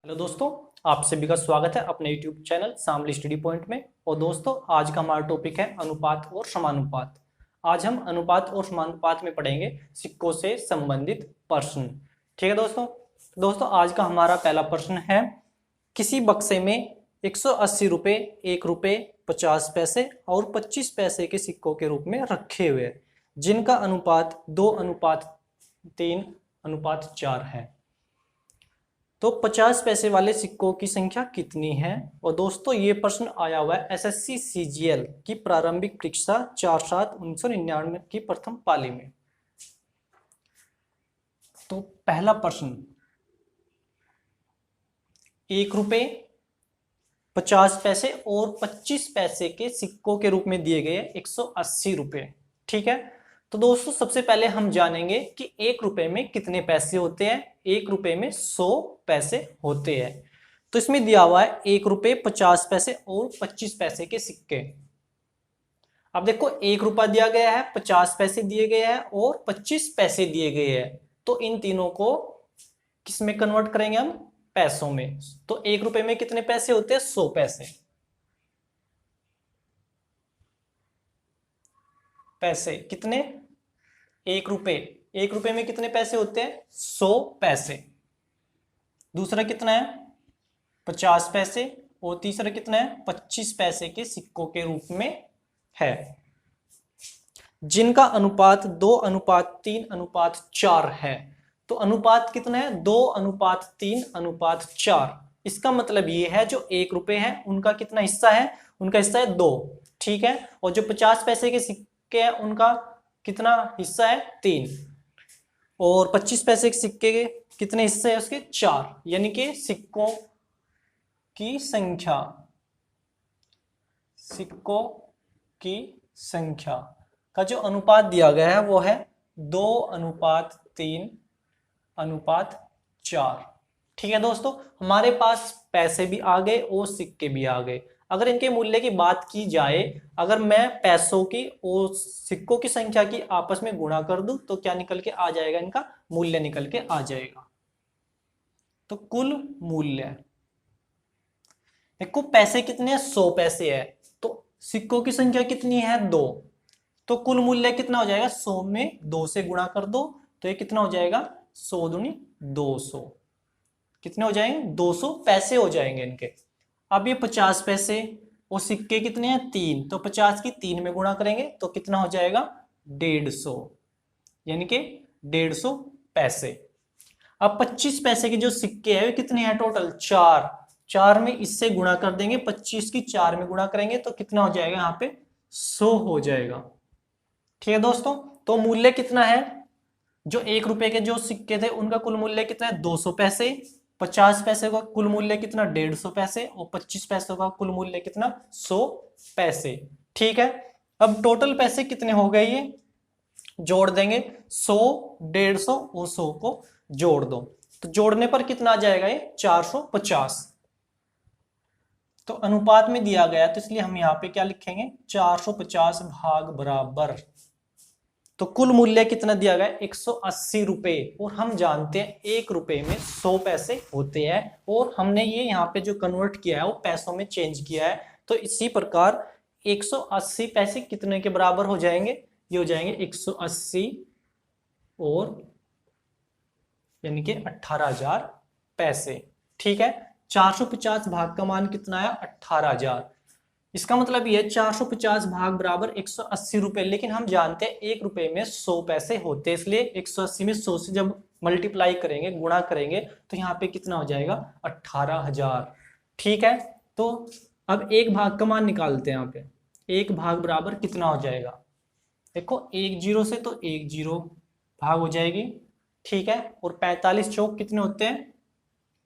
Hello दोस्तों, आप सभी का स्वागत है अपने YouTube channel Shamli study point में। और दोस्तों, आज का हमारा टॉपिक है अनुपात और समानुपात। आज हम अनुपात और समानुपात में पढ़ेंगे सिक्कों से संबंधित प्रश्न। ठीक है दोस्तों, आज का हमारा पहला प्रश्न है, किसी बक्से में 180 रुपये, 1 रुपये, 50 पैसे और 25 पैसे के सिक्कों के रूप में रखे हुए हैं, जिनका अनुपात 2:3:4 है। तो 50 पैसे वाले सिक्कों की संख्या कितनी है? और दोस्तों, ये प्रश्न आया हुआ है SSC CGL की प्रारंभिक परीक्षा 4/7/1999 की प्रथम पाली में। तो पहला प्रश्न, 1 रुपये, 50 पैसे और 25 पैसे के सिक्कों के रूप में दिए गए 180 रुपये। ठीक है, तो दोस्तों सबसे पहले हम जानेंगे कि 1 रुपये में कितने पैसे होते हैं। 1 रुपये में 100 पैसे होते हैं। तो इसमें दिया हुआ है 1 रुपये, 50 पैसे और 25 पैसे के सिक्के। अब देखो, 1 रुपया दिया गया है, 50 पैसे दिए गए हैं और 25 पैसे दिए गए हैं। तो इन तीनों को किस में कन्वर्ट करेंगे हम? पैसों में। तो 1 रुपये में कितने पैसे होते हैं? 100 पैसे। पैसे कितने? 1 रुपये। 1 रुपये में कितने पैसे होते हैं? 100 पैसे। दूसरा कितना है? 50 पैसे। और तीसरा कितना है? 25 पैसे के सिक्कों के रूप में है, जिनका अनुपात 2:3:4 है। तो अनुपात कितना है? 2:3:4। इसका मतलब ये है, जो 1 रुपये है उनका कितना हिस्सा है? उनका हिस्सा है 2। ठीक है, और जो 50 पैसे के सिक्के हैं उनका कितना हिस्सा है? 3। और 25 पैसे के सिक्के के कितने हिस्से हैं? उसके 4। यानी कि सिक्कों की संख्या का जो अनुपात दिया गया है वो है 2:3:4। ठीक है दोस्तों, हमारे पास पैसे भी आ गए और सिक्के भी आ गए। अगर इनके मूल्य की बात की जाए, अगर मैं पैसों की और सिक्कों की संख्या की आपस में गुणा कर दूं तो क्या निकल के आ जाएगा? इनका मूल्य निकल के आ जाएगा। तो कुल मूल्य देखो, पैसे कितने हैं? 100 पैसे है। तो सिक्कों की संख्या कितनी है? 2। तो कुल मूल्य कितना हो जाएगा? 100 में 2 से गुणा कर दो तो ये कितना हो जाएगा? 100 दूनी 200। कितने हो जाएंगे? 200 पैसे हो जाएंगे इनके। अब ये 50 पैसे और सिक्के कितने हैं? 3। तो 50 की 3 में गुणा करेंगे तो कितना हो जाएगा? 150। यानी कि 150 पैसे। अब 25 पैसे के जो सिक्के हैं कितने हैं टोटल? 4। 4 में इससे गुणा कर देंगे, 25 की 4 में गुणा करेंगे तो कितना हो जाएगा? यहाँ पे 100 हो जाएगा। ठीक है दोस्तों, तो मूल्य कितना है? जो 1 रुपए के जो सिक्के थे उनका कुल मूल्य कितना है? 200 पैसे। 50 पैसे का कुल मूल्य कितना? 150 पैसे। और 25 पैसों का कुल मूल्य कितना? 100 पैसे। ठीक है, अब टोटल पैसे कितने हो गए? ये जोड़ देंगे, 100, 150 और 100 को जोड़ दो तो जोड़ने पर कितना आ जाएगा? ये 450। तो अनुपात में दिया गया तो इसलिए हम यहाँ पे क्या लिखेंगे? 450 भाग बराबर। तो कुल मूल्य कितना दिया गया? 180 रुपये। और हम जानते हैं 1 रुपये में 100 पैसे होते हैं, और हमने ये यहाँ पे जो कन्वर्ट किया है वो पैसों में चेंज किया है। तो इसी प्रकार 180 पैसे कितने के बराबर हो जाएंगे? ये हो जाएंगे 180 और यानी कि 18,000 पैसे। ठीक है, 450 भाग का मान कितना है? 18,000। इसका मतलब ये 450 भाग बराबर 180 रुपए। लेकिन हम जानते हैं 1 रुपए में 100 पैसे होते हैं, इसलिए 180 में 100 से जब मल्टीप्लाई करेंगे, गुणा करेंगे तो यहाँ पे कितना हो जाएगा? 18,000। ठीक है, तो अब 1 भाग का मान निकालते हैं। यहाँ पे 1 भाग बराबर कितना हो जाएगा? देखो, 1 0 से तो 1 0 भाग हो जाएगी। ठीक है, और 45 चौक कितने होते हैं?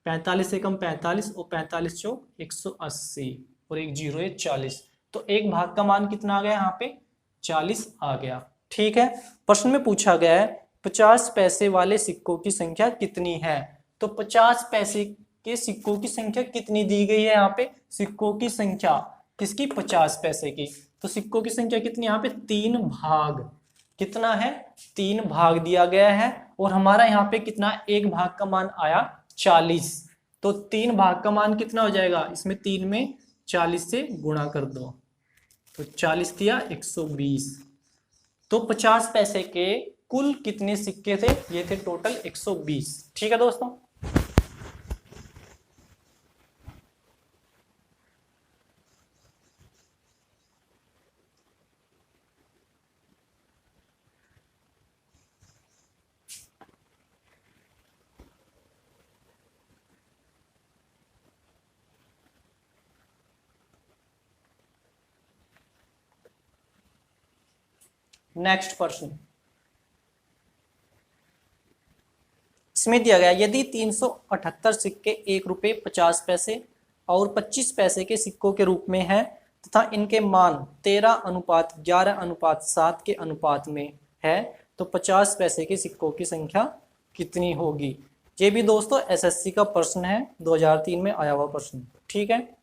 45 से कम 45 और 45 चौक 180 और 1 0 है 40। तो 1 भाग का मान कितना आ गया? यहाँ पे 40 आ गया। ठीक है, प्रश्न में पूछा गया है 50 पैसे वाले सिक्कों की संख्या कितनी है? तो 50 पैसे के सिक्कों की संख्या कितनी दी गई है? यहाँ पे सिक्कों की संख्या किसकी? 50 पैसे की। तो सिक्कों की संख्या कितनी? यहाँ पे 3 भाग। कितना है? 3 भाग दिया गया है। और हमारा यहाँ पे कितना? 1 भाग का मान आया 40। तो 3 भाग का मान कितना हो जाएगा, इसमें 3 में 40 से गुणा कर दो, तो 40 दिया 120। तो 50 पैसे के कुल कितने सिक्के थे, ये थे टोटल 120। ठीक है दोस्तों। नेक्स्ट प्रश्न, इसमें दिया गया यदि 378 सिक्के 1 रुपये 50 पैसे और 25 पैसे के सिक्कों के रूप में है तथा इनके मान 13:11:7 के अनुपात में है, तो 50 पैसे के सिक्कों की संख्या कितनी होगी। ये भी दोस्तों एसएससी का प्रश्न है, 2003 में आया हुआ प्रश्न। ठीक है,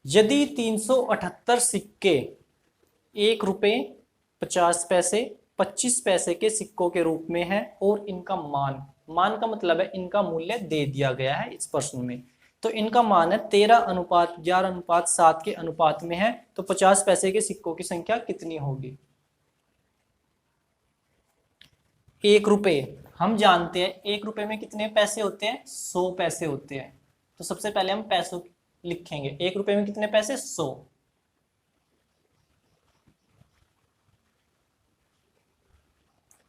यदि 378 सिक्के 1 रुपये 50 पैसे 25 पैसे के सिक्कों के रूप में है और इनका मान का मतलब है इनका मूल्य दे दिया गया है इस प्रश्न में, तो इनका मान है 13:11:7 के अनुपात में है, तो 50 पैसे के सिक्कों की संख्या कितनी होगी। 1 रुपये हम जानते हैं 1 रुपये में कितने पैसे होते हैं, 100 पैसे होते हैं। तो सबसे पहले हम पैसों लिखेंगे, 1 रुपये में कितने पैसे, 100,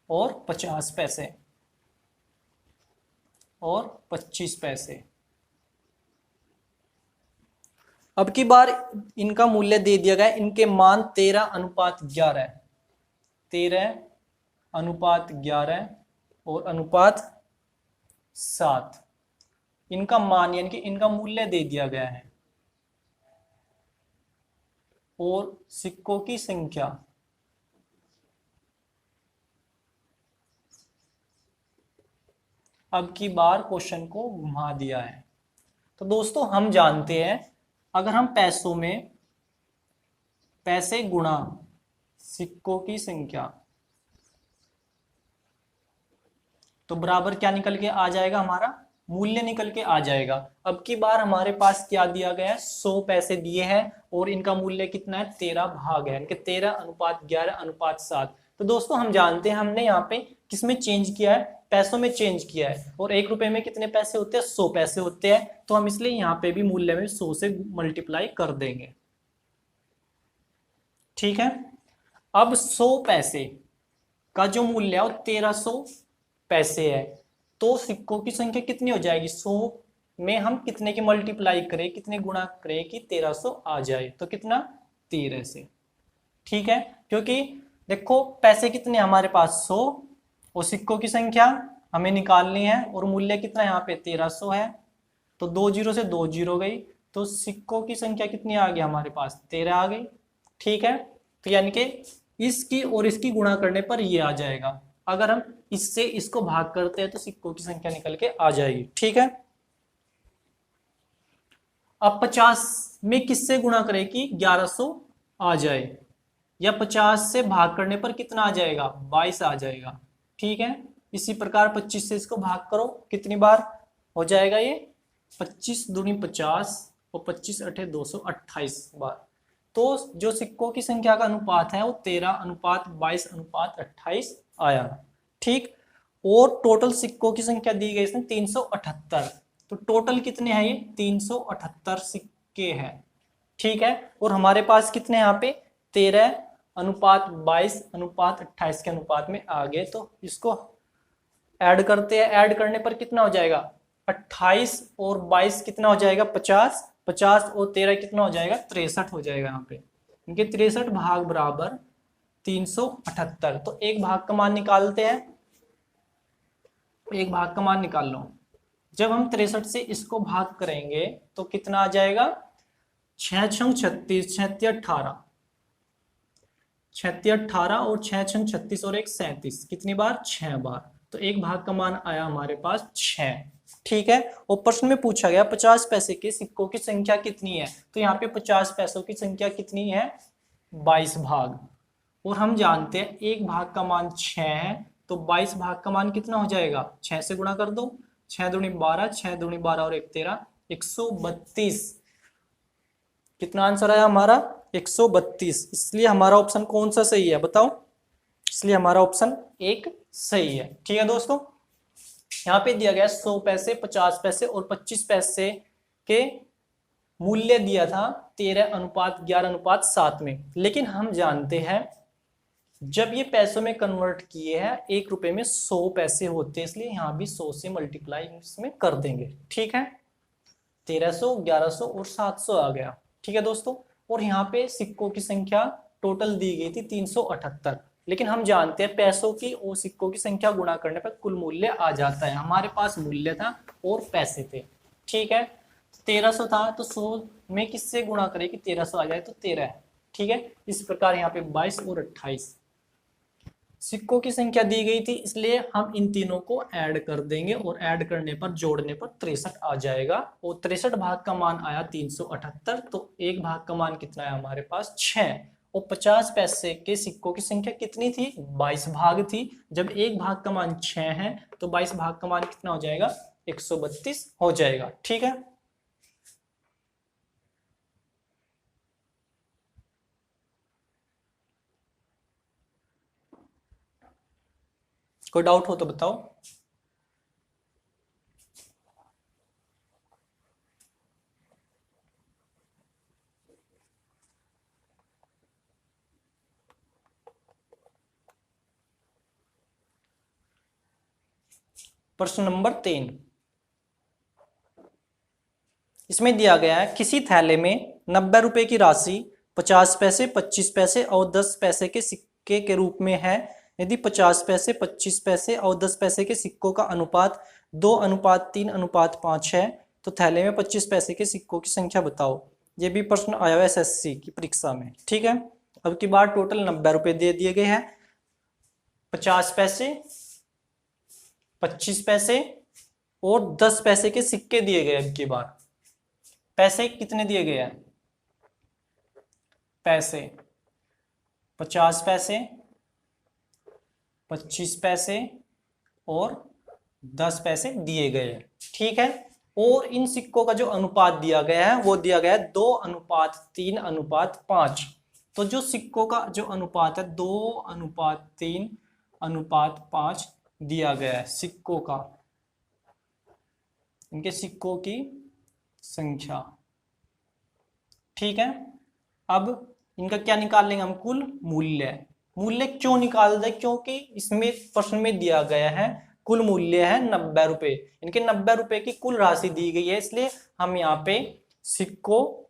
और 50 पैसे और 25 पैसे। अब की बार इनका मूल्य दे दिया गया, इनके मान 13:11, 13:11 और अनुपात 7, इनका मान यानी कि इनका मूल्य दे दिया गया है, और सिक्कों की संख्या अब की बार क्वेश्चन को घुमा दिया है। तो दोस्तों हम जानते हैं अगर हम पैसों में पैसे गुणा सिक्कों की संख्या, तो बराबर क्या निकल के आ जाएगा, हमारा मूल्य निकल के आ जाएगा। अब की बार हमारे पास क्या दिया गया है, 100 पैसे दिए हैं और इनका मूल्य कितना है, 13 भाग है, यानी 13:11:7। तो दोस्तों हम जानते हैं हमने यहाँ पे किसमें चेंज किया है, पैसों में चेंज किया है, और 1 रुपए में कितने पैसे होते हैं, 100 पैसे होते हैं, तो हम इसलिए यहाँ पे भी मूल्य में 100 से मल्टीप्लाई कर देंगे। ठीक है, अब 100 पैसे का जो मूल्य है वो 1300 पैसे है, तो सिक्कों की संख्या कितनी हो जाएगी, 100 में हम कितने की मल्टीप्लाई करें, कितने गुणा करें कि 1300 आ जाए, तो कितना, 13 से। ठीक है, क्योंकि देखो पैसे कितने हमारे पास 100 और सिक्कों की संख्या हमें निकालनी है, और मूल्य कितना यहाँ पे 1300 है, तो 2 जीरो से 2 जीरो गई, तो सिक्कों की संख्या कितनी आ गई हमारे पास, 13 आ गई। ठीक है, तो यानी कि इसकी और इसकी गुणा करने पर ये आ जाएगा, अगर हम इससे इसको भाग करते हैं तो सिक्कों की संख्या निकल के आ जाएगी। ठीक है, अब 50 में किससे गुणा करें कि 1100 आ जाए, या 50 से भाग करने पर कितना आ जाएगा, 22 आ जाएगा। ठीक है, इसी प्रकार 25 से इसको भाग करो, कितनी बार हो जाएगा ये, 25 दूनी 50 और 25 अठे 228 बार। तो जो सिक्कों की संख्या का अनुपात है वो 13:22:28 आया। ठीक, और टोटल सिक्कों की संख्या दी गई इसमें 378, तो टोटल कितने हैं ये, 378 सिक्के हैं। ठीक है, और हमारे पास कितने यहाँ पे 13:22:28 के अनुपात में आ गए, तो इसको ऐड करते हैं, ऐड करने पर कितना हो जाएगा, 28 और 22 कितना हो जाएगा, 50, 50 और 13 कितना हो जाएगा, 63 हो जाएगा यहाँ पे, क्योंकि 63 भाग बराबर 378। तो एक भाग का मान निकालते हैं, एक भाग का मान निकाल लो। जब हम 63 से इसको भाग करेंगे तो कितना आ जाएगा, 6 छंग 36, 36 18, 36 18 और 6 छंग 36 और 1 37, कितनी बार, 6 बार, तो एक भाग का मान आया हमारे पास 6। ठीक है, और प्रश्न में पूछा गया 50 पैसे के सिक्कों की संख्या कितनी है, तो यहाँ पे 50 पैसों की संख्या कितनी है, 22 भाग, और हम जानते हैं एक भाग का मान 6 है, तो 22 भाग का मान कितना हो जाएगा, 6 से गुणा कर दो, 6 दूनी 12, 6 दूनी 12 और 1 13, 132। कितना आंसर आया हमारा? 132। इसलिए हमारा ऑप्शन कौन सा सही है बताओ? इसलिए हमारा ऑप्शन एक सही है। ठीक है दोस्तों, यहाँ पे दिया गया 100 पैसे, 50 पैसे और 25 पैसे के मूल्य दिया था 13:11:7 में। लेकिन हम जानते हैं जब ये पैसों में कन्वर्ट किए हैं 1 रुपए में 100 पैसे होते हैं, इसलिए यहाँ भी 100 से मल्टीप्लाई इसमें कर देंगे। ठीक है, 1300, 1100 और 700 आ गया। ठीक है दोस्तों, और यहाँ पे सिक्कों की संख्या टोटल दी गई थी 378। लेकिन हम जानते हैं पैसों की और सिक्कों की संख्या गुणा करने पर कुल मूल्य आ जाता है। हमारे पास मूल्य था और पैसे थे। ठीक है, 1300 था तो 100 में किससे गुणा करें कि 1300 आ जाए तो 13 है। ठीक है, इस प्रकार यहाँ पे 22 और 28 सिक्कों की संख्या दी गई थी, इसलिए हम इन तीनों को ऐड कर देंगे और ऐड करने पर जोड़ने पर 63 आ जाएगा। और 63 भाग का मान आया 378, तो एक भाग का मान कितना है हमारे पास? 6। और 50 पैसे के सिक्कों की संख्या कितनी थी? 22 भाग थी। जब एक भाग का मान 6 है तो 22 भाग का मान कितना हो जाएगा? 132 हो जाएगा। ठीक है, कोई डाउट हो तो बताओ। प्रश्न नंबर 3, इसमें दिया गया है किसी थैले में 90 रुपए की राशि 50 पैसे, 25 पैसे और 10 पैसे के सिक्के के रूप में है। यदि 50 पैसे, 25 पैसे और 10 पैसे के सिक्कों का अनुपात 2:3:5 है तो थैले में 25 पैसे के सिक्कों की संख्या बताओ। ये भी प्रश्न आया है एसएससी की परीक्षा में। ठीक है, अब की बार टोटल 90 रुपए दे दिए गए हैं। 50 पैसे, 25 पैसे और 10 पैसे के सिक्के दिए गए। अब की बार पैसे कितने दिए गए हैं? पैसे 50 पैसे, 25 पैसे और 10 पैसे दिए गए हैं। ठीक है, और इन सिक्कों का जो अनुपात दिया गया है वो दिया गया है 2:3:5। तो जो सिक्कों का जो अनुपात है 2:3:5 दिया गया है सिक्कों का, इनके सिक्कों की संख्या। ठीक है, अब इनका क्या निकाल लेंगे हम? कुल मूल्य। मूल्य क्यों निकाल दे? क्योंकि इसमें प्रश्न में दिया गया है कुल मूल्य है 90 रुपए, इनके 90 रुपए की कुल राशि दी गई है, इसलिए हम यहाँ पे सिक्कों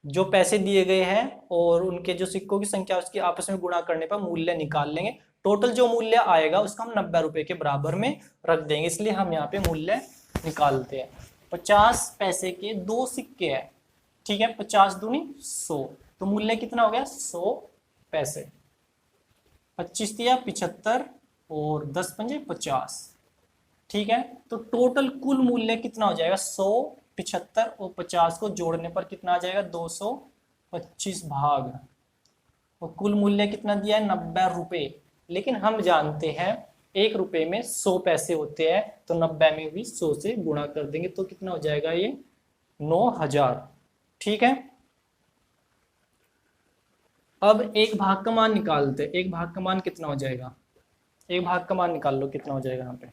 जो पैसे दिए गए हैं और उनके जो सिक्कों की संख्या उसकी आपस में गुणा करने पर मूल्य निकाल लेंगे। टोटल जो मूल्य आएगा उसका हम 90 रुपए के बराबर में रख देंगे, इसलिए हम यहाँ पे मूल्य निकालते हैं। 50 पैसे के 2 सिक्के हैं। ठीक है, 50 दूनी 100, तो मूल्य कितना हो गया? 100 पैसे। 25 दिया 75 और 10 पंजे 50। ठीक है, तो टोटल कुल मूल्य कितना हो जाएगा? 100, 75 और 50 को जोड़ने पर कितना आ जाएगा? 225 भाग। और कुल मूल्य कितना दिया है? 90 रुपए। लेकिन हम जानते हैं 1 रुपए में 100 पैसे होते हैं, तो 90 में भी 100 से गुणा कर देंगे तो कितना हो जाएगा? ये 9000। ठीक है, अब एक भाग का मान निकालते। एक भाग का मान कितना हो जाएगा? एक भाग का मान निकाल लो कितना हो जाएगा। यहाँ पे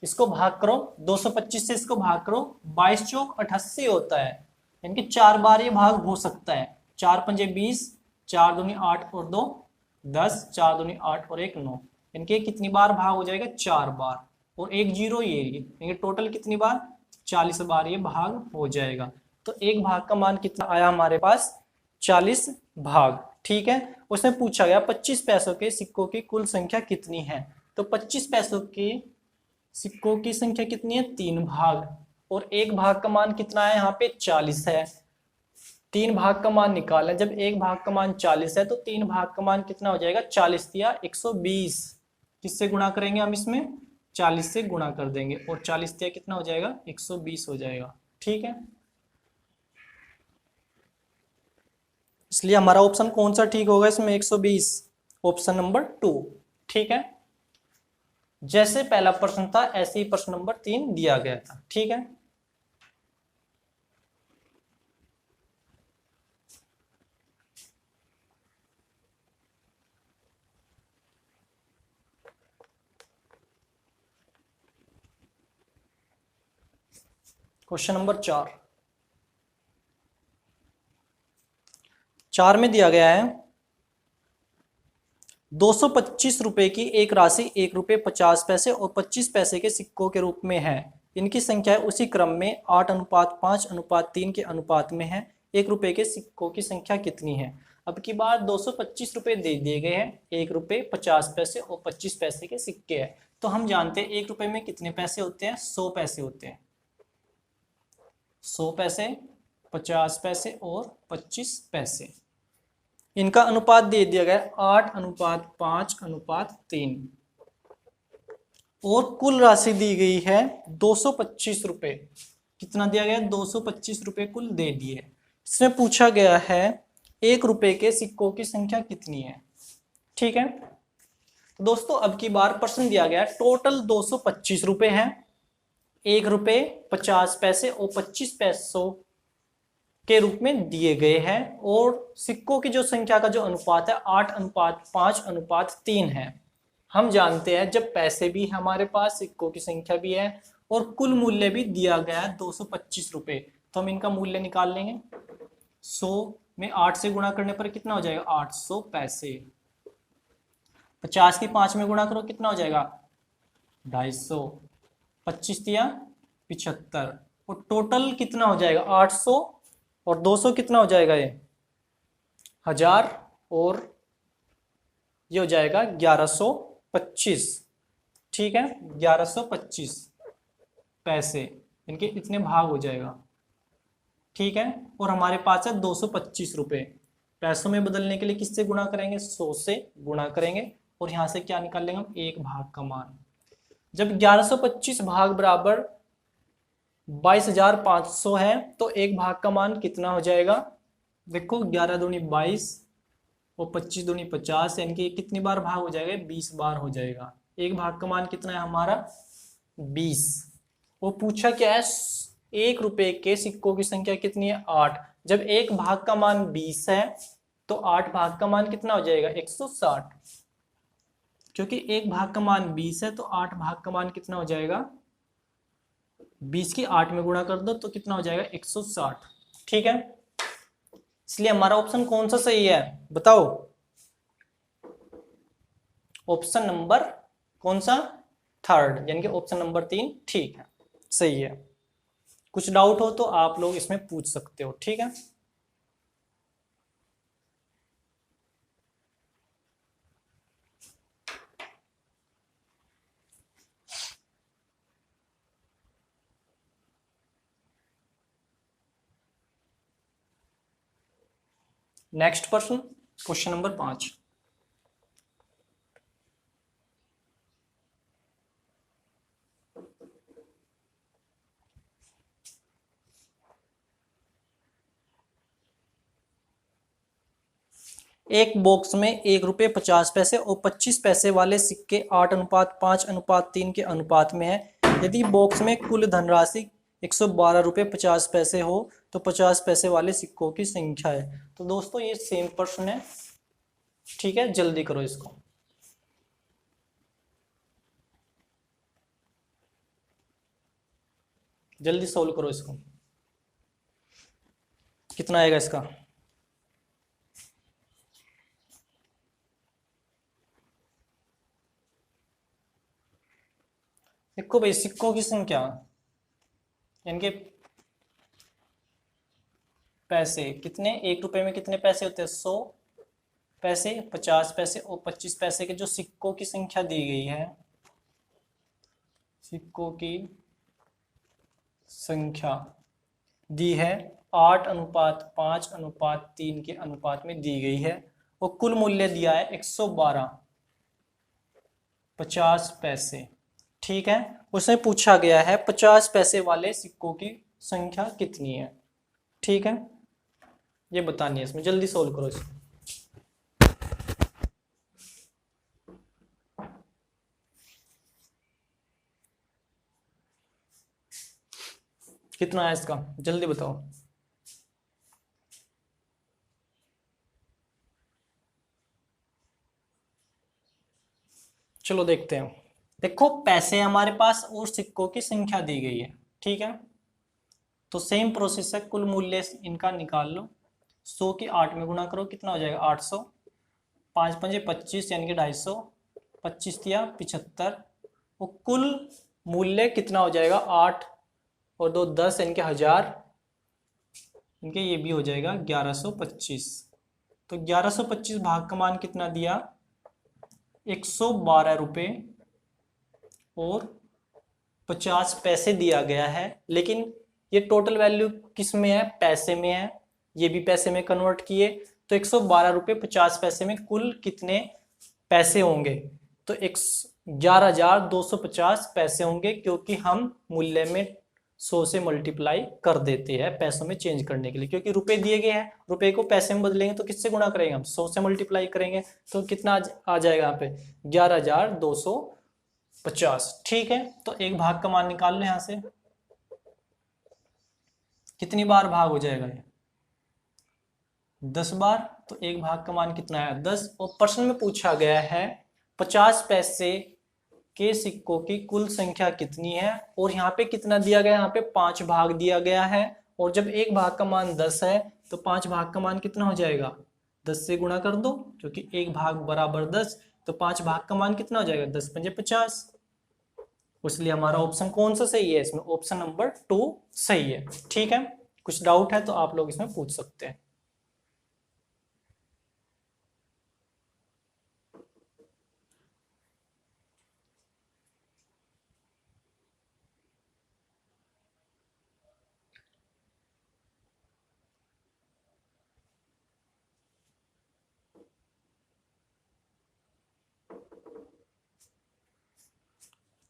इसको भाग करो 225 से, इसको भाग करो 22 चौक 88 होता है, इनके 4 बार ये भाग हो सकता है। 4 पंजे 20, 4 दूनी 8 और 2 10, 4 दूनी 8 और 1 9, इनके कितनी बार भाग हो जाएगा? 4 बार। और 1 0 ये इनके टोटल कितनी बार? 40 बार ये भाग हो जाएगा। तो एक भाग का मान कितना आया हमारे पास? 40 भाग। ठीक है, उसने पूछा गया 25 पैसों के सिक्कों की कुल संख्या कितनी है। तो 25 पैसों के सिक्कों की संख्या कितनी है? 3 भाग। और एक भाग का मान कितना है? यहाँ पे 40 है। 3 भाग का मान निकाला, जब एक भाग का मान 40 है तो 3 भाग का मान कितना हो जाएगा? 40 दिया 120। किससे गुणा करेंगे हम? इसमें 40 से गुणा कर देंगे और 40 दिया कितना हो जाएगा? 120 हो जाएगा। ठीक है, इसलिए हमारा ऑप्शन कौन सा ठीक होगा इसमें? 120, ऑप्शन नंबर 2। ठीक है, जैसे पहला प्रश्न था ऐसे ही प्रश्न नंबर 3 दिया गया था। ठीक है, क्वेश्चन नंबर 4 में दिया गया है 225 रुपए की एक राशि 1 रुपये 50 पैसे और 25 पैसे के सिक्कों के रूप में है। इनकी संख्या उसी क्रम में 8:5:3 के अनुपात में है। 1 रुपए के सिक्कों की संख्या कितनी है? अब की बार 225 रुपए दे दिए गए हैं, 1 रुपये 50 पैसे और 25 पैसे के सिक्के हैं। तो हम जानते हैं 1 रुपए में कितने पैसे होते हैं? 100 पैसे होते हैं। 100 पैसे, 50 पैसे और 25 पैसे। इनका अनुपात दे दिया गया 8:5:3 और कुल राशि दी गई है 225 रुपए। कितना दिया गया? 225 रुपए कुल दे दिए। इसमें पूछा गया है 1 रुपए के सिक्कों की संख्या कितनी है। ठीक है, तो दोस्तों अब की बार प्रश्न दिया गया टोटल 225 रुपए हैं, 1 रुपये 50 पैसे और 25 पैसों के रूप में दिए गए हैं और सिक्कों की जो संख्या का जो अनुपात है 8:5:3 है। हम जानते हैं जब पैसे भी हमारे पास, सिक्कों की संख्या भी है और कुल मूल्य भी दिया गया है 225 रुपए, तो हम इनका मूल्य निकाल लेंगे। 100 में 8 से गुणा करने पर कितना हो जाएगा? 800 पैसे। 50 की 5 में गुणा करो, कितना हो जाएगा? 250। 25 दिया 75 और टोटल कितना हो जाएगा? 800 और 200 कितना हो जाएगा? ये 1000 और ये हो जाएगा 1125। ठीक है, 1125 पैसे, इनके इतने भाग हो जाएगा। ठीक है, और हमारे पास है 225 रुपए। पैसों में बदलने के लिए किससे गुणा करेंगे? 100 से गुणा करेंगे और यहां से क्या निकाल लेंगे हम? एक भाग का मान। जब 1125 भाग बराबर 22,500 है तो एक भाग का मान कितना हो जाएगा? देखो 11 दूनी 22 और 25 दूनी 50, यानी कि कितनी बार भाग हो जाएगा? 20 बार हो जाएगा। एक भाग का मान कितना है हमारा? 20। वो पूछा क्या है? 1 रुपए के सिक्कों की संख्या कितनी है? 8। जब एक भाग का मान 20 है तो 8 भाग का मान कितना हो जाएगा? 160। क्योंकि एक भाग का मान 20 है तो 8 भाग का मान कितना हो जाएगा? 20 की 8 में गुणा कर दो तो कितना हो जाएगा? 160। ठीक है, इसलिए हमारा ऑप्शन कौन सा सही है बताओ? ऑप्शन नंबर कौन सा? थर्ड, यानी कि ऑप्शन नंबर 3 ठीक है, सही है। कुछ डाउट हो तो आप लोग इसमें पूछ सकते हो। ठीक है, नेक्स्ट प्रश्न, क्वेश्चन नंबर 5। एक बॉक्स में 1 रुपये 50 पैसे और 25 पैसे वाले सिक्के 8:5:3 के अनुपात में है। यदि बॉक्स में कुल धनराशि 112 रुपये 50 पैसे हो तो 50 पैसे वाले सिक्कों की संख्या है। तो दोस्तों ये सेम प्रश्न है। ठीक है, जल्दी करो इसको। जल्दी सोल्व करो इसको। कितना आएगा इसका? देखो भाई, सिक्कों की संख्या यानी कि पैसे कितने, 1 रुपए में कितने पैसे होते हैं? 100 पैसे, 50 पैसे और 25 पैसे के जो सिक्कों की संख्या दी गई है, सिक्कों की संख्या दी है 8:5:3 के अनुपात में दी गई है और कुल मूल्य दिया है 112.50 पैसे। ठीक है, उसमें पूछा गया है 50 पैसे वाले सिक्कों की संख्या कितनी है। ठीक है, ये बतानी है इसमें, जल्दी सोल्व करो इसको। कितना है इसका, जल्दी बताओ। चलो देखते हैं। देखो पैसे हमारे पास और सिक्कों की संख्या दी गई है, ठीक है। तो सेम प्रोसेस है, कुल मूल्य इनका निकाल लो। 100 की 8 में गुणा करो, कितना हो जाएगा 800। 5 पंजे 25 यानी कि 250। 25 दिया 75। और कुल मूल्य कितना हो जाएगा 8 और 2 10 यानी कि 1000। इनके ये भी हो जाएगा 1125। तो 1125 भाग का मान कितना दिया 112 रुपये और 50 पैसे दिया गया है। लेकिन ये टोटल वैल्यू किस में है, पैसे में है। ये भी पैसे में कन्वर्ट किए तो 112 रुपये 50 पैसे में कुल कितने पैसे होंगे, तो 11,250 पैसे होंगे, क्योंकि हम मूल्य में 100 से मल्टीप्लाई कर देते हैं पैसों में चेंज करने के लिए। क्योंकि रुपए दिए गए हैं, रुपए को पैसे में बदलेंगे तो किससे गुणा करेंगे हम, 100 से मल्टीप्लाई करेंगे। तो कितना आ जाएगा यहाँ पे 11,250। ठीक है, तो एक भाग का मान निकाल लो यहाँ से। कितनी बार भाग हो जाएगा ये 10 बार। तो एक भाग का मान कितना है 10। और प्रश्न में पूछा गया है 50 पैसे के सिक्कों की कुल संख्या कितनी है, और यहाँ पे कितना दिया गया है, यहाँ पे 5 भाग दिया गया है। और जब एक भाग का मान 10 है तो 5 भाग का मान कितना हो जाएगा 10 से गुणा कर दो, क्योंकि एक भाग बराबर 10। तो 5 भाग का मान कितना हो जाएगा 10 पंजे 50। इसलिए हमारा ऑप्शन कौन सा सही है इसमें, ऑप्शन नंबर 2 सही है। ठीक है, कुछ डाउट है तो आप लोग इसमें पूछ सकते हैं।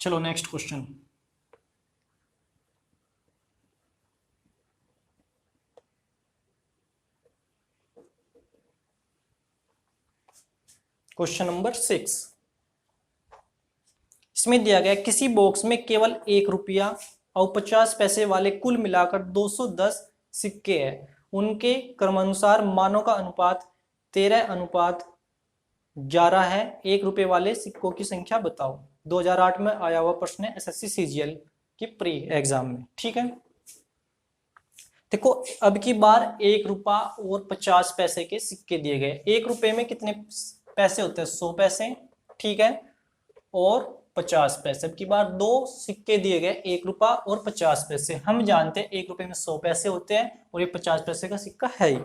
चलो नेक्स्ट क्वेश्चन। Question number 6। इसमें दिया गया किसी बॉक्स में केवल 1 रुपया और 50 पैसे वाले कुल मिलाकर 210 सिक्के हैं। उनके क्रमानुसार मानों का अनुपात 13:11 है। 1 रुपए वाले सिक्कों की संख्या बताओ। 2008 में आया हुआ प्रश्न है एसएससी सीजीएल की प्री एग्जाम में। ठीक है, देखो अब की बार 1 रुपया और 50 पैसे के सिक्के दिए गए। 1 रुपए में कितने पैसे होते हैं 100 पैसे, ठीक है, और 50 पैसे। अब की बार 2 सिक्के दिए गए, 1 रुपया और 50 पैसे। हम जानते हैं 1 रुपए में 100 पैसे होते हैं और ये 50 पैसे का सिक्का है ही।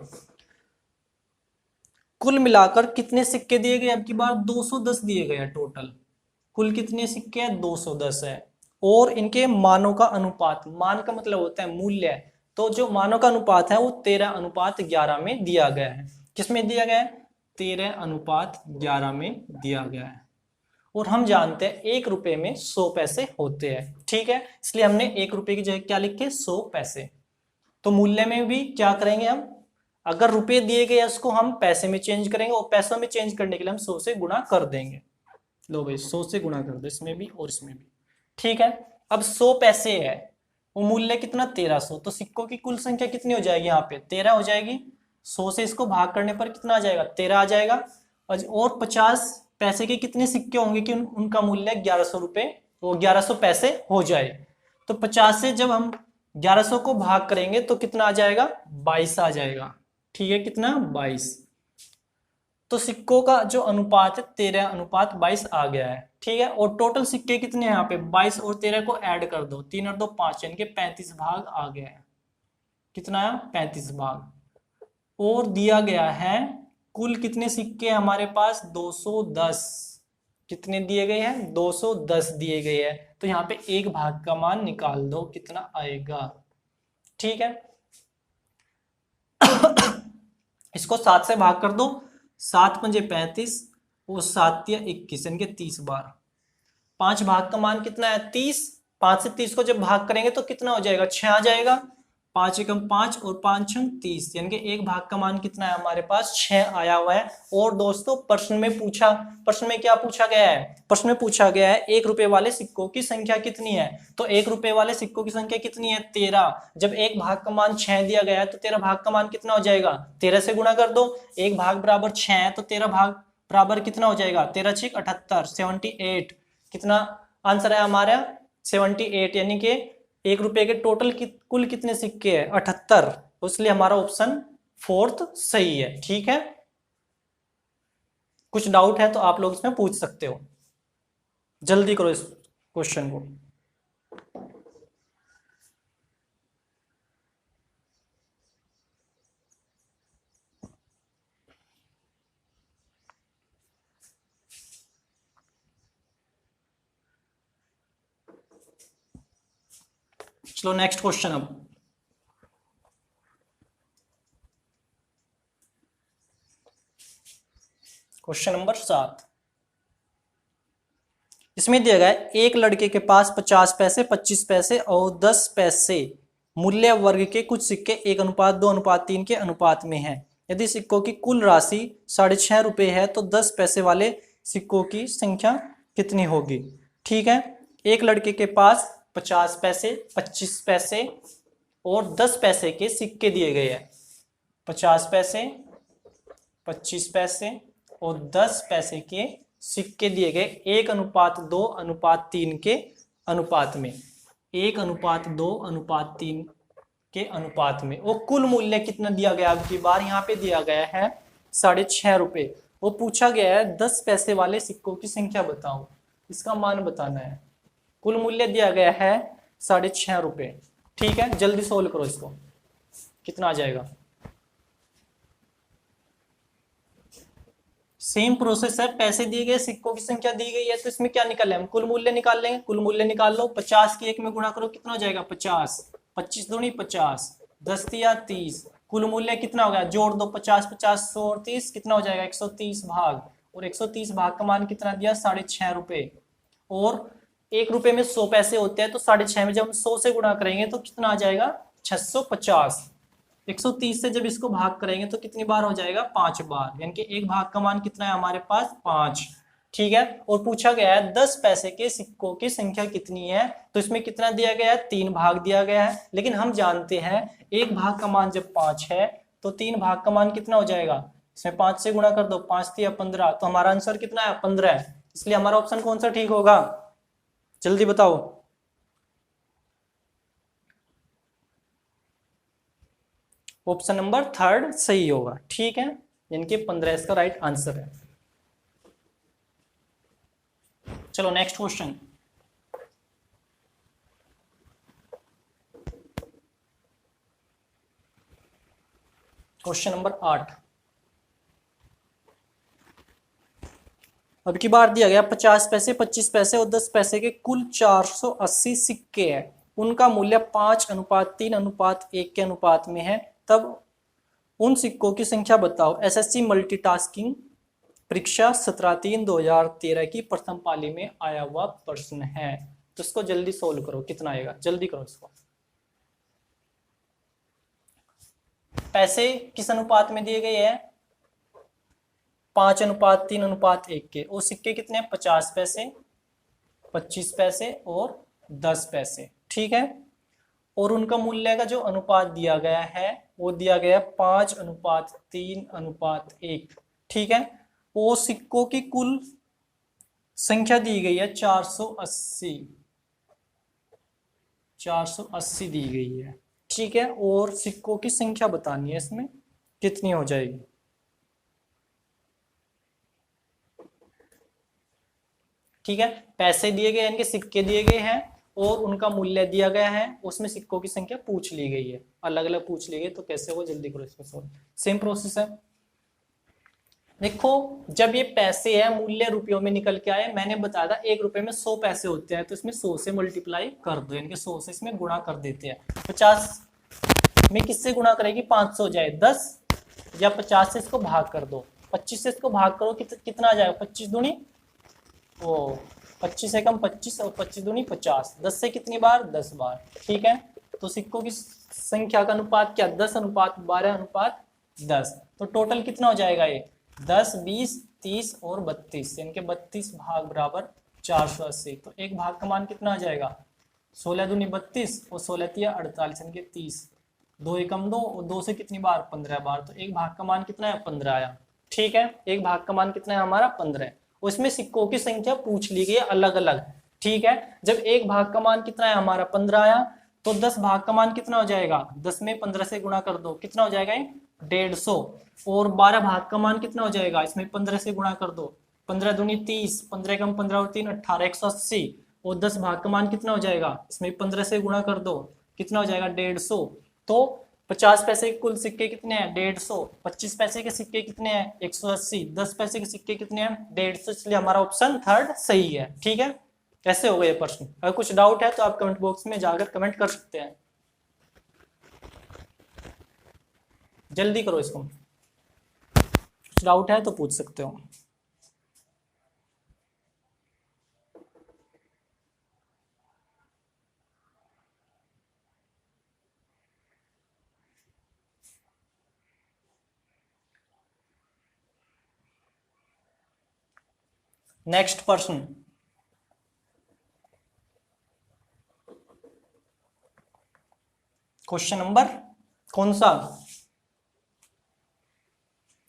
कुल मिलाकर कितने सिक्के दिए गए, अब की बार 210 दिए गए हैं टोटल। कुल कितने सिक्के हैं 210 है। और इनके मानों का अनुपात, मान का मतलब होता है मूल्य, तो जो मानों का अनुपात है वो 13:11 में दिया गया है। किसमें दिया गया है 13:11 में दिया गया है। और हम जानते हैं 1 रुपए में 100 पैसे होते हैं। ठीक है, इसलिए हमने 1 रुपए की जगह क्या लिखे 100 पैसे। तो मूल्य में भी क्या करेंगे हम, अगर रुपए दिए गए उसको हम पैसे में चेंज करेंगे, और पैसों में चेंज करने के लिए हम 100 से गुणा कर देंगे। लो भाई 100 से गुणा कर दो, इसमें भी और इसमें भी। ठीक है, अब 100 पैसे है, वो मूल्य कितना 1300। तो सिक्कों की कुल संख्या कितनी हो जाएगी यहाँ पे 13 हो जाएगी। 100 से इसको भाग करने पर कितना आ जाएगा 13 आ जाएगा। और 50 पैसे के कितने सिक्के होंगे कि उनका मूल्य 1100 रुपए, वो 1100 पैसे हो जाए। तो 50 से जब हम 1100 को भाग करेंगे तो कितना आ जाएगा 22 आ जाएगा। ठीक है, कितना 22। तो सिक्कों का जो अनुपात है 13:22 आ गया है। ठीक है, और टोटल सिक्के कितने हैं यहाँ पे 22 और 13 को ऐड कर दो, 3 और 2 5 यानी कि 35 भाग आ गया है। कितना है 35 भाग। और दिया गया है कुल कितने सिक्के हमारे पास 210। कितने दिए गए हैं 210 दिए गए हैं। तो यहाँ पे एक भाग का मान निकाल दो, कितना आएगा। ठीक है इसको 7 से भाग कर दो, 7 पंजे 35 और 7 या 21 यानी कि 30 बार। 5 भाग का मान कितना है 30। 5 से 30 को जब भाग करेंगे तो कितना हो जाएगा 6 आ जाएगा। 5 एकम 5 और 5 छंग 30, यानी कि एक भाग का मान कितना है हमारे पास 6 आया हुआ है। और दोस्तों प्रश्न में क्या पूछा गया है, प्रश्न में पूछा गया है 1 रुपए वाले सिक्कों की संख्या कितनी है। तो 1 रुपए वाले सिक्कों की संख्या कितनी है 13। जब एक भाग का मान 6 दिया गया है तो 13 भाग का मान कितना हो जाएगा, 13 से गुणा कर दो। एक भाग बराबर 6 है तो 13 भाग बराबर कितना हो जाएगा, 13 6 78, 78। कितना आंसर है हमारा 78, यानी कि 1 रुपए के टोटल कुल कितने सिक्के हैं 78, इसलिए हमारा ऑप्शन 4 सही है। ठीक है, कुछ डाउट है तो आप लोग इसमें पूछ सकते हो, जल्दी करो इस क्वेश्चन को। चलो नेक्स्ट क्वेश्चन। अब क्वेश्चन नंबर 7, इसमें दिया गया है एक लड़के के पास 50 पैसे 25 पैसे और 10 पैसे मूल्य वर्ग के कुछ सिक्के 1:2:3 के अनुपात में हैं। यदि सिक्कों की कुल राशि 6.5 रुपए है तो 10 पैसे वाले सिक्कों की संख्या कितनी होगी। ठीक है, एक लड़के के पास 50 पैसे 25 पैसे और 10 पैसे के सिक्के दिए गए हैं। 50 पैसे 25 पैसे और 10 पैसे के सिक्के दिए गए 1:2:3 के अनुपात में, 1:2:3 के अनुपात में। और कुल मूल्य कितना दिया गया, अब की बार यहाँ पे दिया गया है 6.5 रुपए। वो पूछा गया है 10 पैसे वाले सिक्कों की संख्या बताओ, इसका मान बताना है। कुल मूल्य दिया गया है 6.5 रुपए। ठीक है, जल्दी सोल्व करो इसको, कितना आ जाएगा। सेम प्रोसेस है, पैसे दिए गए सिक्कों की संख्या दी गई है तो इसमें क्या निकाले, हम कुल मूल्य निकाल लेंगे। कुल मूल्य निकाल लो, 50 की 1 में गुणा करो कितना हो जाएगा 50, 25 दूनी 50, 10 तिया 30। कुल मूल्य कितना हो गया, जोड़ दो 50 50 100 और 30, कितना हो जाएगा 130 भाग। और 130 भाग का मान कितना दिया 6.5 रुपए। और 1 रुपए में 100 पैसे होते हैं तो 6.5 में जब हम 100 से गुणा करेंगे तो कितना आ जाएगा 650। 130 से जब इसको भाग करेंगे तो कितनी बार हो जाएगा 5 बार, यानी कि एक भाग का मान कितना है हमारे पास 5। ठीक है, और पूछा गया है 10 पैसे के सिक्कों की संख्या कितनी है, तो इसमें कितना दिया गया है 3 भाग दिया गया है। लेकिन हम जानते हैं एक भाग का मान जब 5 है तो 3 भाग का मान कितना हो जाएगा, इसमें 5 से गुणा कर दो, 5 या 15, तो हमारा आंसर कितना है 15 है। इसलिए हमारा ऑप्शन कौन सा ठीक होगा, जल्दी बताओ। ऑप्शन नंबर 3 सही होगा। ठीक है, यानी कि 15 इसका राइट आंसर है। चलो नेक्स्ट क्वेश्चन। क्वेश्चन नंबर 8, अब की बार दिया गया 50 पैसे 25 पैसे और 10 पैसे के कुल 480 सिक्के हैं, उनका मूल्य 5:3:1 के अनुपात में है, तब उन सिक्कों की संख्या बताओ। एसएससी मल्टीटास्किंग परीक्षा 17/3/2013 की प्रथम पाली में आया हुआ प्रश्न है, तो इसको जल्दी सोल्व करो, कितना आएगा जल्दी करो इसको। पैसे किस अनुपात में दिए गए हैं 5:3:1 के, और सिक्के कितने हैं 50 पैसे 25 पैसे और 10 पैसे। ठीक है, और उनका मूल्य का जो अनुपात दिया गया है वो दिया गया 5:3:1। ठीक है, वो सिक्कों की कुल संख्या दी गई है 480 दी गई है। ठीक है, और सिक्कों की संख्या बतानी है इसमें कितनी हो जाएगी। ठीक है, पैसे दिए गए इनके सिक्के दिए गए हैं और उनका मूल्य दिया गया है, उसमें सिक्कों की संख्या पूछ ली गई है, अलग अलग पूछ ली गई, तो कैसे हो जल्दी करो इसमें सॉल्व। सेम प्रोसेस है। देखो जब ये पैसे है मूल्य रुपयों में निकल के आए, मैंने बताया था 1 रुपए में 100 पैसे होते हैं तो इसमें 100 से मल्टीप्लाई कर दो, यानी कि 100 से इसमें गुणा कर देते हैं। 50 में किससे गुणा करेगी 500 जाए 10, या 50 से इसको भाग कर दो, 25 से इसको भाग करो कितना आ जाएगा 25 दूनी वो 25 से कम 25 और 25 दूनी 50, 10 से कितनी बार 10 बार। ठीक है, तो सिक्कों की संख्या का अनुपात क्या, 10:12:10। तो टोटल कितना हो जाएगा ये, 10, 20, 30 और 32, यानी कि 32 भाग बराबर 480। तो एक भाग का मान कितना आ जाएगा, 16 दूनी 32 और 16 तिया 48, यानी कि 30। 2 एकम 2 और 2 से कितनी बार, 15 बार। तो एक भाग का मान कितना है, 15 आया। ठीक है, एक भाग का मान कितना है हमारा, 15 है। उसमें सिक्कों की संख्या पूछ ली गई है अलग अलग। ठीक है, जब एक भाग का मान कितना है हमारा, 15 आया, तो 10 भाग का मान कितना हो जाएगा, 10 में 15 से गुणा कर दो, कितना हो जाएगा ये, 150। और 12 भाग का मान कितना हो जाएगा, इसमें 15 से गुणा कर दो, 15 दूनी 30, 15 कम 15 और 3 18, 180। और 10 भाग का मान कितना हो जाएगा, इसमें 15 से गुणा कर दो, कितना हो जाएगा, 150। तो 50 पैसे के कुल सिक्के कितने हैं, 150। 25 पैसे के सिक्के कितने हैं, 180। 10 पैसे के सिक्के कितने हैं, 150। इसलिए हमारा ऑप्शन थर्ड सही है। ठीक है, कैसे हो गए ये प्रश्न। अगर कुछ डाउट है तो आप कमेंट बॉक्स में जाकर कमेंट कर सकते हैं। जल्दी करो इसको, कुछ डाउट है तो पूछ सकते हो। नेक्स्ट प्रश्न, क्वेश्चन नंबर कौन सा,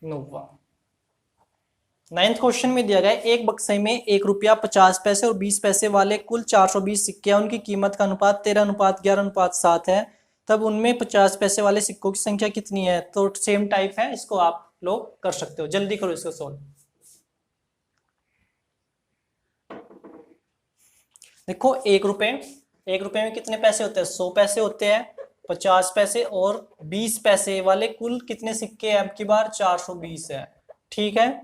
9वां। 9th क्वेश्चन में दिया गया है, एक बक्से में 1 रुपया 50 पैसे और 20 पैसे वाले कुल 420 सिक्के हैं, उनकी कीमत का अनुपात 13:11:7 है। तब उनमें 50 पैसे वाले सिक्कों की संख्या कितनी है। तो सेम टाइप है, इसको आप लोग कर सकते हो। जल्दी करो इसको सॉल्व। देखो, 1 रुपए में कितने पैसे होते हैं, 100 पैसे होते हैं। 50 पैसे और 20 पैसे वाले कुल कितने सिक्के हैं, अब की बार 420 है। ठीक है,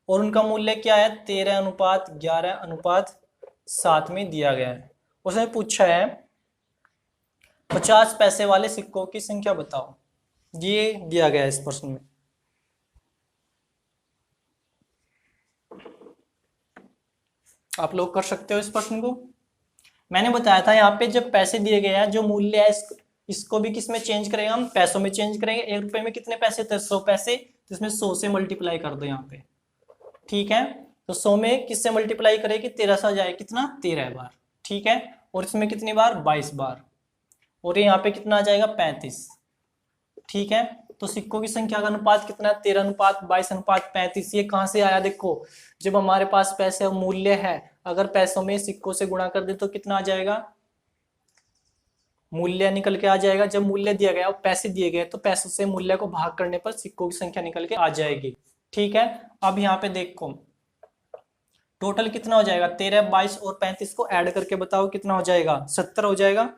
और उनका मूल्य क्या है, 13:11:7 में दिया गया है। उसने पूछा है 50 पैसे वाले सिक्कों की संख्या बताओ, ये दिया गया है इस प्रश्न में। आप लोग कर सकते हो इस प्रश्न को। मैंने बताया था यहाँ पे जब पैसे दिए गए हैं, जो मूल्य है इसको भी किस में चेंज करेंगे, हम पैसों में चेंज करेंगे। 1 रुपए में कितने पैसे थे, 100 पैसे, तो इसमें 100 से मल्टीप्लाई कर दो यहाँ पे। ठीक है, तो 100 में किससे मल्टीप्लाई करेगी, 13 से जाए कितना, 13 बार। ठीक है, और इसमें कितनी बार, 22 बार। और यहाँ पे कितना आ जाएगा, 35। ठीक है, तो सिक्कों की संख्या का अनुपात कितना है, 13:22:35। ये कहां से आया, देखो जब हमारे पास पैसे मूल्य है, अगर पैसों में सिक्कों से गुणा कर दे तो कितना आ जाएगा, मूल्य निकल के आ जाएगा। जब मूल्य दिया गया और पैसे दिए गए तो पैसों से मूल्य को भाग करने पर सिक्कों की संख्या निकल के आ जाएगी। ठीक है, अब यहाँ पे देखो टोटल कितना हो जाएगा, 13, 22 और 35 को ऐड करके बताओ कितना हो जाएगा, 70 हो जाएगा।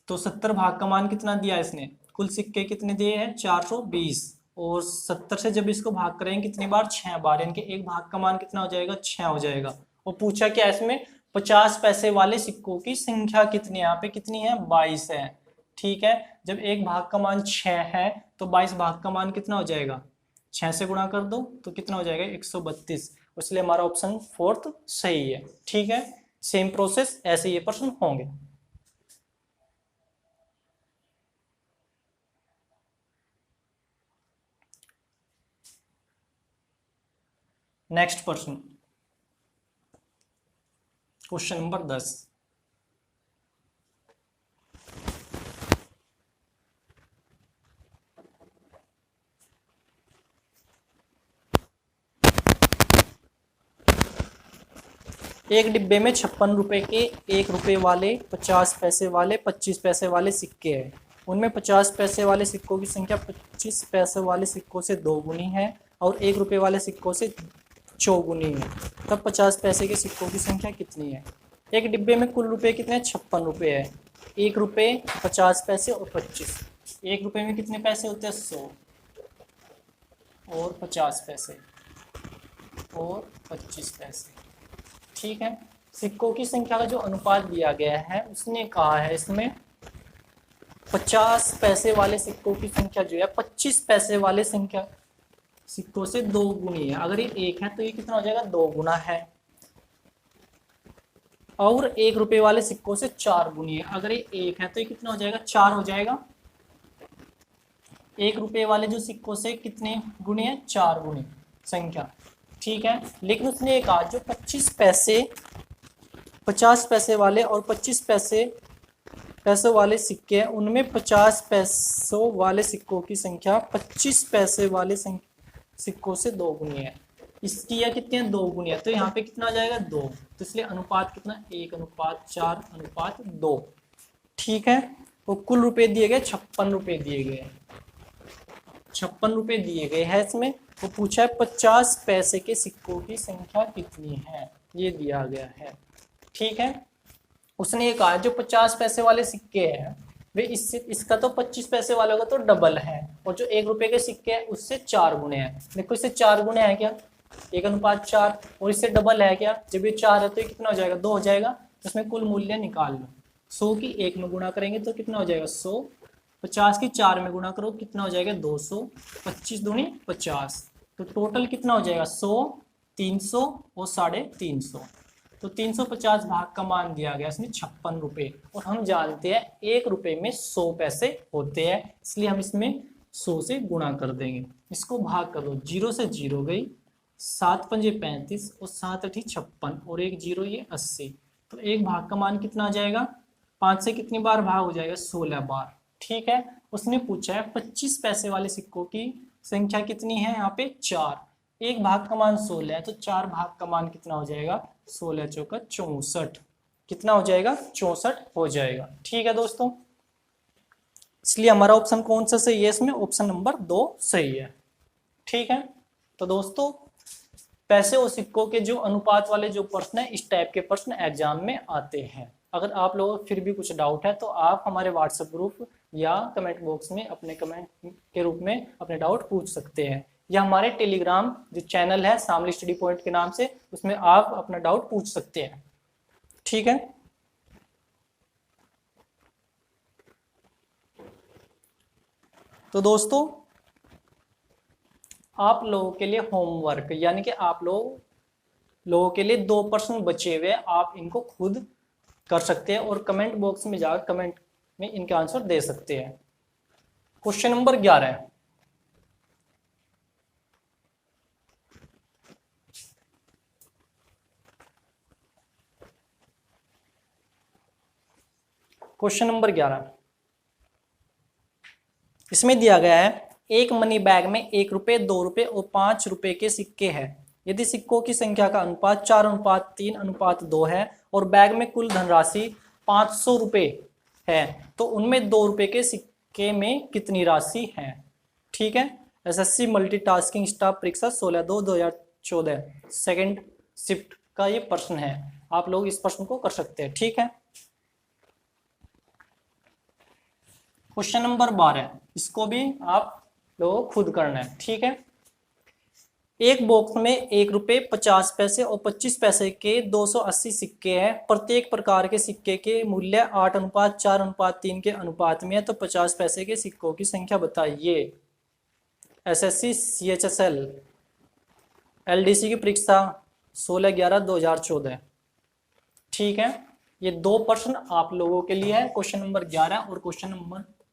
तो 70 भाग का मान कितना दिया इसने, कुल सिक्के कितने दिए हैं, 420। और 70 से जब इसको भाग करेंगे कितनी बार, 6 बार, यानी कि एक भाग का मान कितना हो जाएगा, 6 हो जाएगा। और पूछा क्या इसमें, 50 पैसे वाले सिक्कों की संख्या कितनी है, यहाँ पे कितनी है, 22 है। ठीक है, जब एक भाग का मान 6 है तो 22 भाग का मान कितना हो जाएगा, 6 से गुणा कर दो तो कितना हो जाएगा, 132। इसलिए हमारा ऑप्शन फोर्थ सही है। ठीक है, सेम प्रोसेस ऐसे ये प्रश्न होंगे। नेक्स्ट प्रश्न, क्वेश्चन नंबर 10। एक डिब्बे में 56 रुपए के 1 रुपए वाले, 50 पैसे वाले, 25 पैसे वाले सिक्के हैं। उनमें 50 पैसे वाले सिक्कों की संख्या 25 पैसे वाले सिक्कों से 2 गुनी है और 1 रुपए वाले सिक्कों से 4 गुनी है। तब 50 पैसे के सिक्कों की संख्या कितनी है। एक डिब्बे में कुल रुपए कितने, 56 रुपए है। 1 रुपए, 50 पैसे और 25। 1 रुपए में कितने पैसे होते हैं, 100 और 50 पैसे और 25 पैसे। ठीक है, सिक्कों की संख्या का जो अनुपात दिया गया है उसने कहा है इसमें 50 पैसे वाले सिक्कों की संख्या जो है 25 पैसे वाले संख्या सिक्कों से 2 गुनी है। अगर ये 1 है तो ये कितना हो जाएगा, 2 गुना है। और 1 रुपए वाले सिक्कों से 4 गुनी है। अगर ये 1 है तो ये कितना हो जाएगा, 4 हो जाएगा। 1 रुपए वाले जो सिक्कों से कितने गुने हैं, 4 गुने संख्या, ठीक है। लेकिन उसने ये कहा जो 25 पैसे, 50 पैसे वाले और 25 पैसों वाले सिक्के हैं, उनमें 50 पैसों वाले सिक्कों की संख्या 25 पैसे वाले सिक्कों से 2 गुनी है। इसकी या कितनी है, 2 गुनी है, तो यहाँ पे कितना आ जाएगा, 2। तो इसलिए अनुपात कितना, 1:4:2, ठीक है। वो कुल रुपए दिए गए 56 रुपए दिए गए, 56 रुपए दिए गए हैं इसमें। वो पूछा है 50 पैसे के सिक्कों की संख्या कितनी है, ये दिया गया है, ठीक है। उसने ये कहा जो 50 पैसे वाले सिक्के हैं वे इसका तो 25 पैसे वालों का तो डबल है, और जो 1 रुपए के सिक्के हैं उससे 4 गुने हैं। देखो इससे 4 गुने है क्या, 1:4, और इससे डबल है क्या, जब ये 4 है तो ये कितना हो जाएगा, 2 हो जाएगा। तो इसमें कुल मूल्य निकाल लो, 100 की 1 में गुणा करेंगे तो कितना हो जाएगा 100, 50 की 4 में गुणा करो कितना हो जाएगा 200, 25 दूनी 50, तो टोटल कितना हो जाएगा 100, 300 और 350। तो 350 भाग का मान दिया गया इसमें 56 रुपए, और हम जानते हैं 1 रुपए में 100 पैसे होते हैं, इसलिए हम इसमें 100 से गुणा कर देंगे। इसको भाग कर दो, 0 से 0 गई, 7×5 35 और 7×8 56 और 1 0 ये 80। तो एक भाग का मान कितना आ जाएगा, 5 से कितनी बार भाग हो जाएगा, 16 बार, ठीक है। उसने पूछा है 25 पैसे वाले सिक्कों की संख्या कितनी है, यहाँ पे 4, एक भाग का मान 16 है तो 4 भाग का मान कितना हो जाएगा, 16 चौका 64, कितना हो जाएगा 64 हो जाएगा, ठीक है दोस्तों। इसलिए हमारा ऑप्शन कौन सा सही है इसमें, ऑप्शन नंबर 2 सही है, ठीक है। तो दोस्तों पैसे और सिक्कों के जो अनुपात वाले जो प्रश्न है, इस टाइप के प्रश्न एग्जाम में आते हैं। अगर आप लोगों को फिर भी कुछ डाउट है तो आप हमारे व्हाट्सएप ग्रुप या कमेंट बॉक्स में अपने कमेंट के रूप में अपने डाउट पूछ सकते हैं, या हमारे टेलीग्राम जो चैनल है शामली स्टडी पॉइंट के नाम से, उसमें आप अपना डाउट पूछ सकते हैं, ठीक है। तो दोस्तों आप लोगों के लिए होमवर्क, यानी कि आप लोगों के लिए 2 प्रश्न बचे हुए, आप इनको खुद कर सकते हैं और कमेंट बॉक्स में जाकर कमेंट में इनके आंसर दे सकते हैं। क्वेश्चन नंबर 11 है, क्वेश्चन नंबर 11 इसमें दिया गया है एक मनी बैग में 1 रुपए, 2 रुपए और 5 रुपए के सिक्के हैं। यदि सिक्कों की संख्या का अनुपात 4:3:2 है और बैग में कुल धनराशि 500 रुपए है, तो उनमें 2 रुपए के सिक्के में कितनी राशि है, ठीक है। एसएससी मल्टीटास्किंग स्टाफ परीक्षा 16/2/2014 सेकेंड शिफ्ट का ये प्रश्न है, आप लोग इस प्रश्न को कर सकते हैं, ठीक है। क्वेश्चन नंबर 12 इसको भी आप लोगों को खुद करना है, ठीक है। एक बॉक्स में 1 रुपए, 50 पैसे और 25 पैसे के 280 सिक्के हैं। प्रत्येक प्रकार के सिक्के के मूल्य 8:4:3 के अनुपात में है, तो 50 पैसे के सिक्कों की संख्या बताइए। एसएससी CHSL LDC की परीक्षा 16/11/2014, ठीक है। ये 2 प्रश्न आप लोगों के लिए है, क्वेश्चन नंबर 11 और क्वेश्चन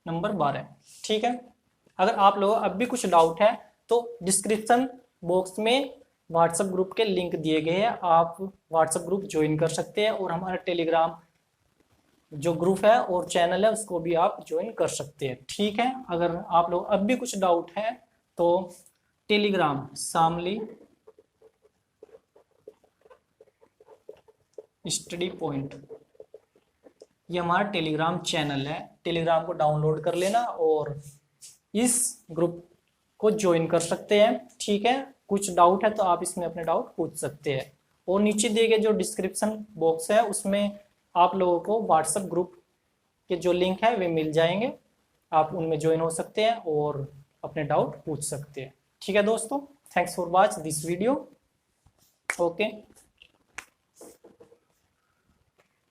नंबर 12, ठीक है। अगर आप लोगों को अब भी कुछ डाउट है तो डिस्क्रिप्शन बॉक्स में व्हाट्सएप ग्रुप के लिंक दिए गए हैं, आप व्हाट्सएप ग्रुप ज्वाइन कर सकते हैं, और हमारा टेलीग्राम जो ग्रुप है और चैनल है उसको भी आप ज्वाइन कर सकते हैं, ठीक है। अगर आप लोग अब भी कुछ डाउट है तो टेलीग्राम शामली स्टडी पॉइंट, ये हमारा टेलीग्राम चैनल है, टेलीग्राम को डाउनलोड कर लेना और इस ग्रुप को ज्वाइन कर सकते हैं, ठीक है। कुछ डाउट है तो आप इसमें अपने डाउट पूछ सकते हैं, और नीचे दिए गए जो डिस्क्रिप्शन बॉक्स है उसमें आप लोगों को व्हाट्सएप ग्रुप के जो लिंक है वे मिल जाएंगे, आप उनमें ज्वाइन हो सकते हैं और अपने डाउट पूछ सकते हैं, ठीक है दोस्तों। Thanks for watch this video, okay.